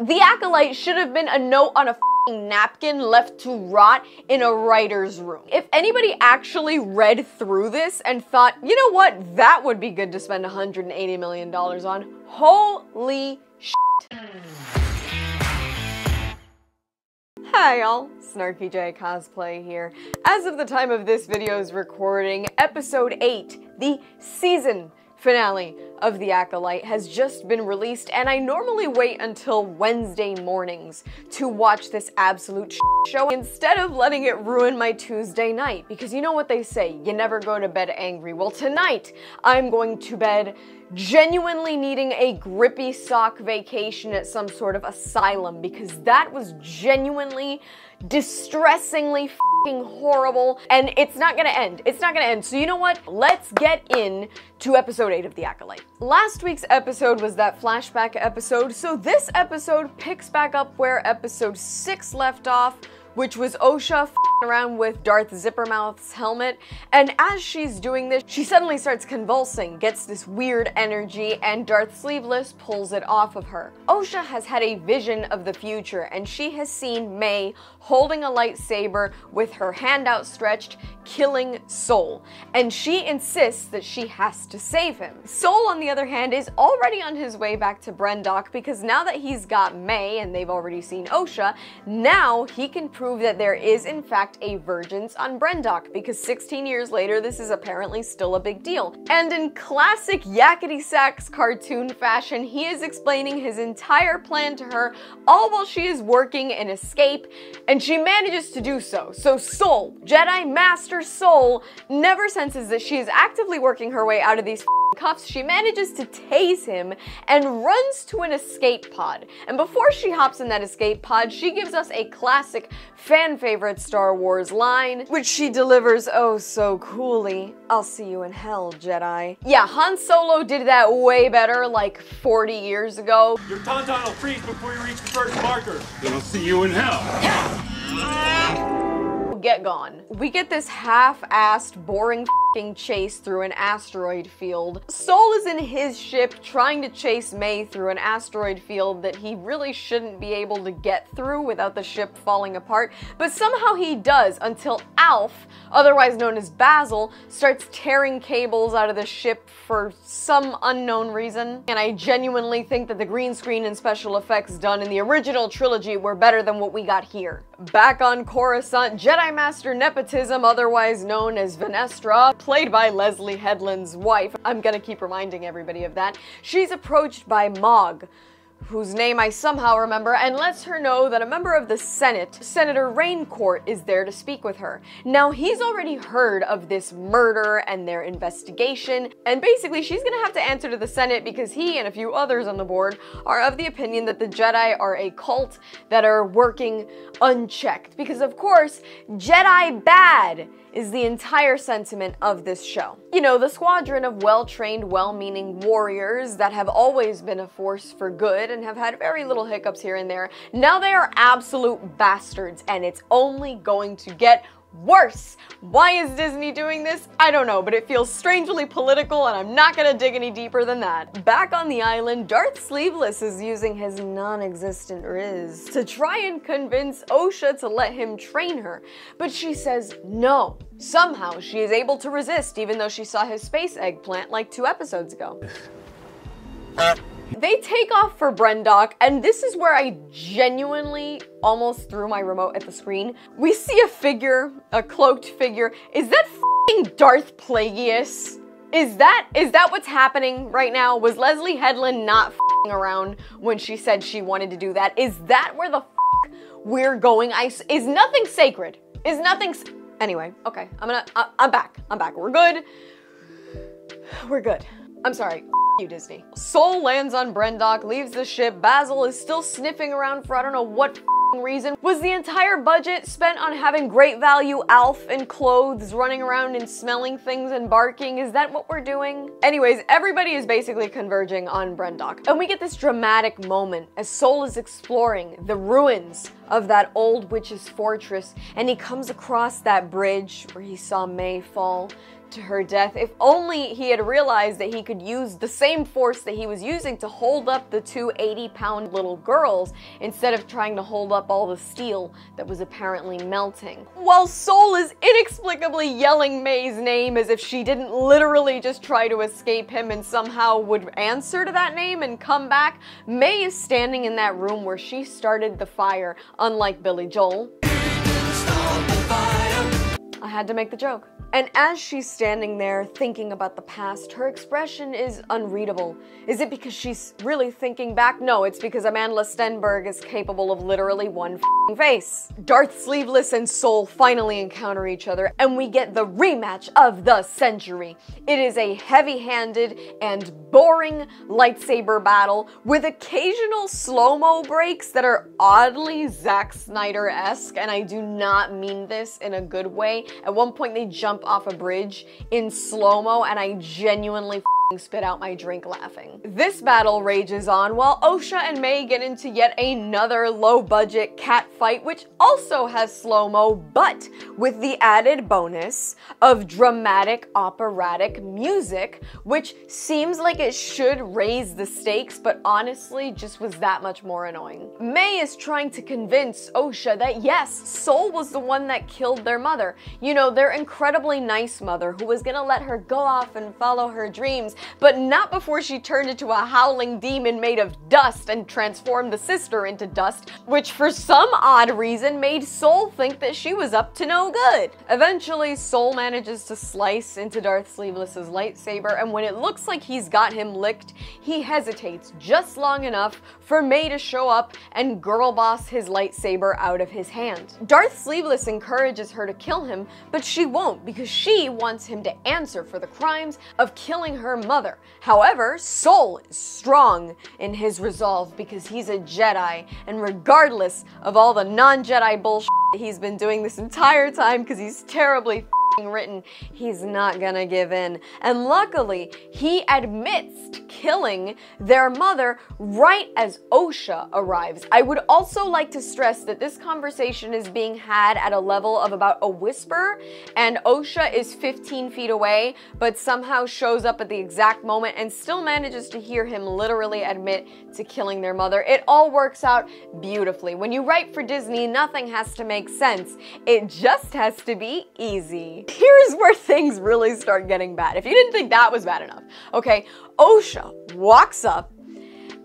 The Acolyte should have been a note on a napkin left to rot in a writer's room. If anybody actually read through this and thought, you know what, that would be good to spend $180 million on, holy shit. Hi y'all, SnarkyJay Cosplay here. As of the time of this video's recording, episode 8, the season finale of The Acolyte, has just been released, and I normally wait until Wednesday mornings to watch this absolute show instead of letting it ruin my Tuesday night, because you know what they say, you never go to bed angry. Well, tonight I'm going to bed genuinely needing a grippy sock vacation at some sort of asylum, because that was genuinely distressingly f***ing horrible, and it's not gonna end. It's not gonna end. So you know what? Let's get in to episode 8 of The Acolyte. Last week's episode was that flashback episode, so this episode picks back up where episode 6 left off, which was Osha f***ing around with Darth Zippermouth's helmet, and as she's doing this, she suddenly starts convulsing, gets this weird energy, and Darth Sleeveless pulls it off of her. Osha has had a vision of the future, and she has seen May holding a lightsaber with her hand outstretched, killing Soul, and she insists that she has to save him. Soul, on the other hand, is already on his way back to Brendok, because now that he's got May, and they've already seen Osha, now he can prove that there is in fact a Vergence on Brendok, because 16 years later this is apparently still a big deal. And in classic Yakety Sax cartoon fashion, he is explaining his entire plan to her, all while she is working an escape, and she manages to do so. So Soul, Jedi Master Soul, never senses that she is actively working her way out of these cuffs. She manages to tase him and runs to an escape pod. And before she hops in that escape pod, she gives us a classic fan favorite Star Wars line, which she delivers oh so coolly. "I'll see you in hell, Jedi." Yeah, Han Solo did that way better like 40 years ago. Your tauntaun will freeze before you reach the first marker. Then I'll see you in hell. Get gone. We get this half-assed, boring f***ing chase through an asteroid field. Soul is in his ship trying to chase May through an asteroid field that he really shouldn't be able to get through without the ship falling apart, but somehow he does until Alf, otherwise known as Basil, starts tearing cables out of the ship for some unknown reason. And I genuinely think that the green screen and special effects done in the original trilogy were better than what we got here. Back on Coruscant, Jedi Master Nepotism, otherwise known as Venestra, played by Leslie Headland's wife, I'm gonna keep reminding everybody of that, she's approached by Mog, whose name I somehow remember, and lets her know that a member of the Senate, Senator Raincourt, is there to speak with her. Now, he's already heard of this murder and their investigation, and basically she's gonna have to answer to the Senate because he and a few others on the board are of the opinion that the Jedi are a cult that are working unchecked. Because of course, Jedi bad is the entire sentiment of this show. You know, the squadron of well-trained, well-meaning warriors that have always been a force for good and have had very little hiccups here and there, now they are absolute bastards, and it's only going to get worse. Why is Disney doing this? I don't know, but it feels strangely political, and I'm not gonna dig any deeper than that. Back on the island, Darth Sleeveless is using his non-existent Riz to try and convince Osha to let him train her, but she says no. Somehow she is able to resist, even though she saw his space eggplant like 2 episodes ago. They take off for Brendok, and this is where I genuinely almost threw my remote at the screen. We see a figure, a cloaked figure. Is that f***ing Darth Plagueis? Is that what's happening right now? Was Leslie Headland not f***ing around when she said she wanted to do that? Is that where the f*** we're going? Is nothing sacred? Is nothing anyway, okay, I'm back. We're good. We're good. I'm sorry. You, Disney. Soul lands on Brendok, leaves the ship. Basil is still sniffing around for I don't know what reason. Was the entire budget spent on having great value Alf in clothes running around and smelling things and barking? Is that what we're doing? Anyways, everybody is basically converging on Brendok, and we get this dramatic moment as Soul is exploring the ruins of that old witch's fortress, and he comes across that bridge where he saw May fall to her death. If only he had realized that he could use the same force that he was using to hold up the two 80-pound little girls instead of trying to hold up all the steel that was apparently melting. While Soul is inexplicably yelling May's name as if she didn't literally just try to escape him and somehow would answer to that name and come back, May is standing in that room where she started the fire, unlike Billy Joel. I had to make the joke. And as she's standing there thinking about the past, her expression is unreadable. Is it because she's really thinking back? No, it's because Amanda Stenberg is capable of literally one face. Darth Sleeveless and Soul finally encounter each other, and we get the rematch of the century. It is a heavy-handed and boring lightsaber battle with occasional slow-mo breaks that are oddly Zack Snyder-esque, and I do not mean this in a good way. At one point they jump off a bridge in slow-mo, and I genuinely spit out my drink laughing. This battle rages on while Osha and May get into yet another low-budget cat fight, which also has slow-mo, but with the added bonus of dramatic operatic music, which seems like it should raise the stakes, but honestly just was that much more annoying. May is trying to convince Osha that yes, Soul was the one that killed their mother. You know, their incredibly nice mother who was gonna let her go off and follow her dreams, but not before she turned into a howling demon made of dust and transformed the sister into dust, which for some odd reason made Soul think that she was up to no good. Eventually, Soul manages to slice into Darth Sleeveless's lightsaber, and when it looks like he's got him licked, he hesitates just long enough for May to show up and girl boss his lightsaber out of his hand. Darth Sleeveless encourages her to kill him, but she won't because she wants him to answer for the crimes of killing her mother. However, Soul is strong in his resolve because he's a Jedi, and regardless of all the non-Jedi bullshit he's been doing this entire time because he's terribly written, he's not gonna give in. And luckily, he admits to killing their mother right as Osha arrives. I would also like to stress that this conversation is being had at a level of about a whisper, and Osha is 15 feet away, but somehow shows up at the exact moment and still manages to hear him literally admit to killing their mother. It all works out beautifully. When you write for Disney, nothing has to make sense. It just has to be easy. Here's where things really start getting bad. If you didn't think that was bad enough, okay, Osha walks up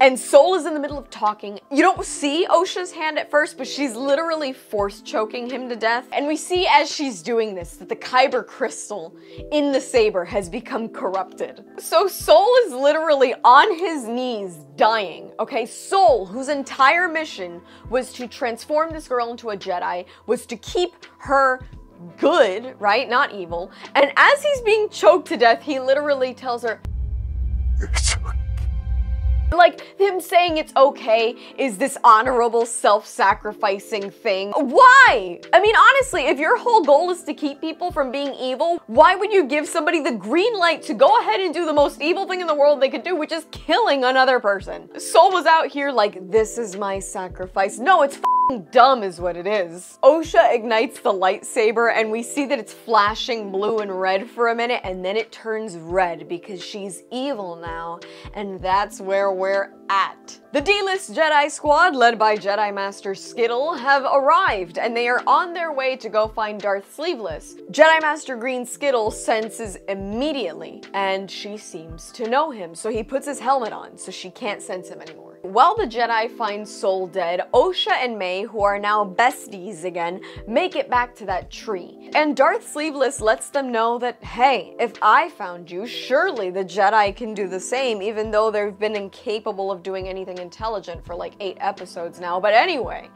and Soul is in the middle of talking. You don't see Osha's hand at first, but she's literally force choking him to death. And we see as she's doing this that the kyber crystal in the saber has become corrupted. So Soul is literally on his knees dying, okay? Soul, whose entire mission was to transform this girl into a Jedi, was to keep her good, right? Not evil. And as he's being choked to death, he literally tells her, "It's okay." Like, him saying it's okay is this honorable self-sacrificing thing. Why? I mean, honestly, if your whole goal is to keep people from being evil, why would you give somebody the green light to go ahead and do the most evil thing in the world they could do, which is killing another person? Soul was out here like, this is my sacrifice. No, it's dumb is what it is. Osha ignites the lightsaber and we see that it's flashing blue and red for a minute, and then it turns red because she's evil now, and that's where we're at. The D-list Jedi squad, led by Jedi Master Skittle, have arrived, and they are on their way to go find Darth Sleeveless. Jedi Master Green Skittle senses immediately, and she seems to know him, so he puts his helmet on so she can't sense him anymore. While the Jedi find Soul dead, Osha and May, who are now besties again, make it back to that tree. And Darth Sleeveless lets them know that, hey, if I found you, surely the Jedi can do the same, even though they've been incapable of doing anything intelligent for like 8 episodes now. But anyway,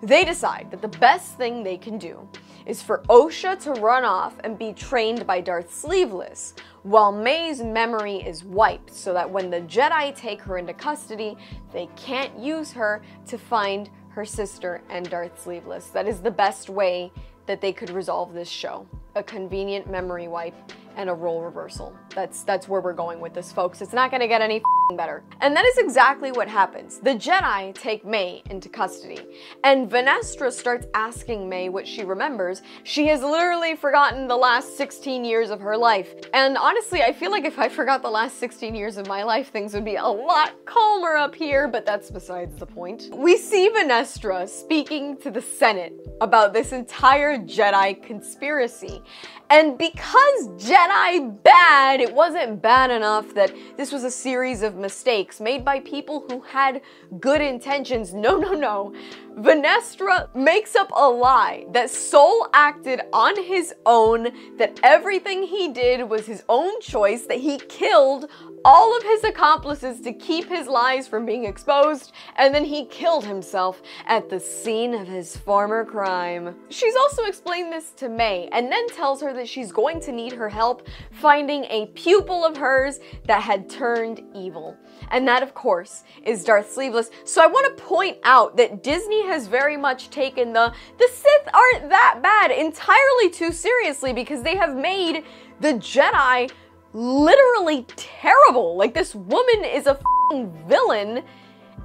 they decide that the best thing they can do is for Osha to run off and be trained by Darth Sleeveless, while May's memory is wiped so that when the Jedi take her into custody, they can't use her to find her sister and Darth Sleeveless. That is the best way that they could resolve this show. A convenient memory wipe and a role reversal. That's where we're going with this, folks. It's not gonna get any better. And that is exactly what happens. The Jedi take May into custody, and Venestra starts asking May what she remembers. She has literally forgotten the last 16 years of her life. And honestly, I feel like if I forgot the last 16 years of my life, things would be a lot calmer up here, but that's besides the point. We see Venestra speaking to the Senate about this entire Jedi conspiracy. And because Jedi bad, it wasn't bad enough that this was a series of mistakes made by people who had good intentions. No. Venestra makes up a lie that Sol acted on his own, that everything he did was his own choice, that he killed all of his accomplices to keep his lies from being exposed, and then he killed himself at the scene of his former crime. She's also explained this to May, and then tells her that she's going to need her help finding a pupil of hers that had turned evil. And that, of course, is Darth Sleeveless. So I want to point out that Disney has very much taken the Sith aren't that bad entirely too seriously, because they have made the Jedi literally terrible. Like, this woman is a f***ing villain,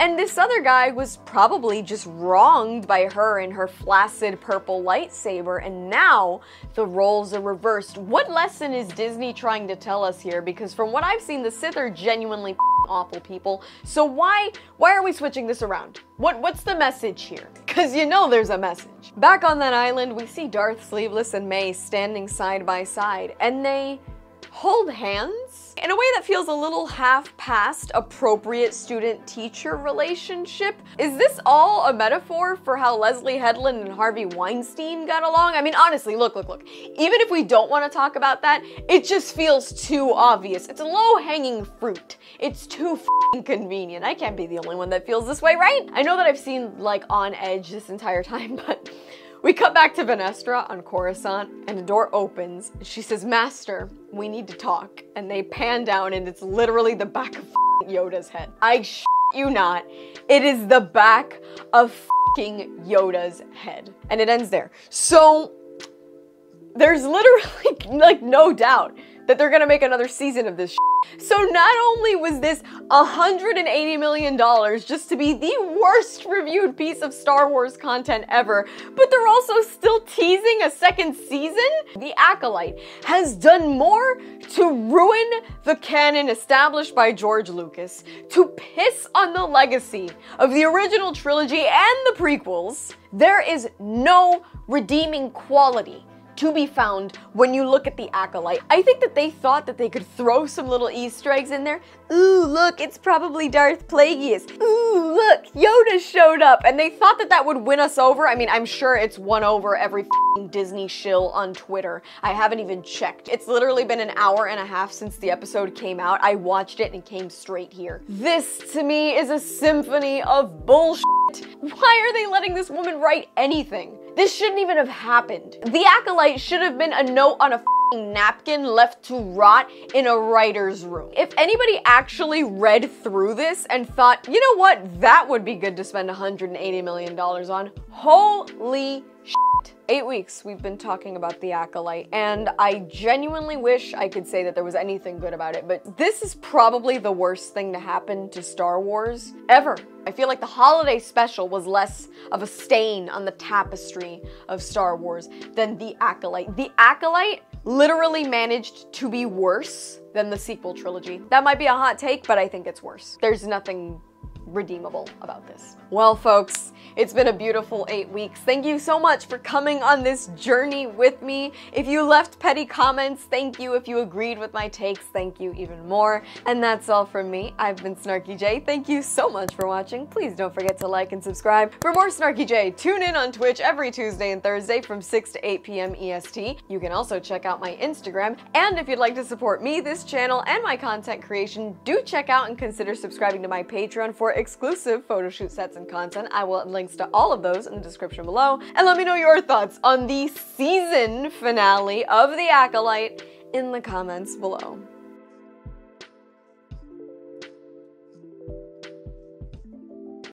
and this other guy was probably just wronged by her and her flaccid purple lightsaber, and now the roles are reversed. What lesson is Disney trying to tell us here? Because from what I've seen, the Sith are genuinely f***ing awful people. So why are we switching this around? What's the message here? Because you know there's a message. Back on that island, we see Darth Sleeveless and May standing side by side, and they hold hands in a way that feels a little half-past appropriate student-teacher relationship. Is this all a metaphor for how Leslie Headland and Harvey Weinstein got along? I mean, honestly, look. Even if we don't want to talk about that, it just feels too obvious. It's low-hanging fruit. It's too f***ing convenient. I can't be the only one that feels this way, right? I know that I've seen, like, on edge this entire time, but we cut back to Venestra on Coruscant, and the door opens. She says, "Master, we need to talk." And they pan down, and it's literally the back of Yoda's head. I shit you not. It is the back of Yoda's head. And it ends there. So there's literally, like, no doubt that they're gonna make another season of this shit. So not only was this $180 million just to be the worst reviewed piece of Star Wars content ever, but they're also still teasing a second season? The Acolyte has done more to ruin the canon established by George Lucas, to piss on the legacy of the original trilogy and the prequels. There is no redeeming quality to be found when you look at the Acolyte. I think that they thought that they could throw some little Easter eggs in there. Ooh, look, it's probably Darth Plagueis. Ooh, look, Yoda showed up. And they thought that that would win us over. I mean, I'm sure it's won over every f***ing Disney shill on Twitter. I haven't even checked. It's literally been an hour and a half since the episode came out. I watched it and came straight here. This, to me, is a symphony of bullshit. Why are they letting this woman write anything? This shouldn't even have happened. The Acolyte should have been a note on a f***ing napkin left to rot in a writer's room. If anybody actually read through this and thought, you know what, that would be good to spend $180 million on, holy shit. 8 weeks we've been talking about the Acolyte, and I genuinely wish I could say that there was anything good about it, but this is probably the worst thing to happen to Star Wars ever. I feel like the holiday special was less of a stain on the tapestry of Star Wars than the Acolyte. The Acolyte literally managed to be worse than the sequel trilogy. That might be a hot take, but I think it's worse. There's nothing redeemable about this. Well, folks, it's been a beautiful 8 weeks. Thank you so much for coming on this journey with me. If you left petty comments, thank you. If you agreed with my takes, thank you even more. And that's all from me. I've been SnarkyJay. Thank you so much for watching. Please don't forget to like and subscribe. For more SnarkyJay, tune in on Twitch every Tuesday and Thursday from 6 to 8 p.m. EST. You can also check out my Instagram. And if you'd like to support me, this channel, and my content creation, do check out and consider subscribing to my Patreon for exclusive photo shoot sets and content. I will have links to all of those in the description below. And let me know your thoughts on the season finale of The Acolyte in the comments below.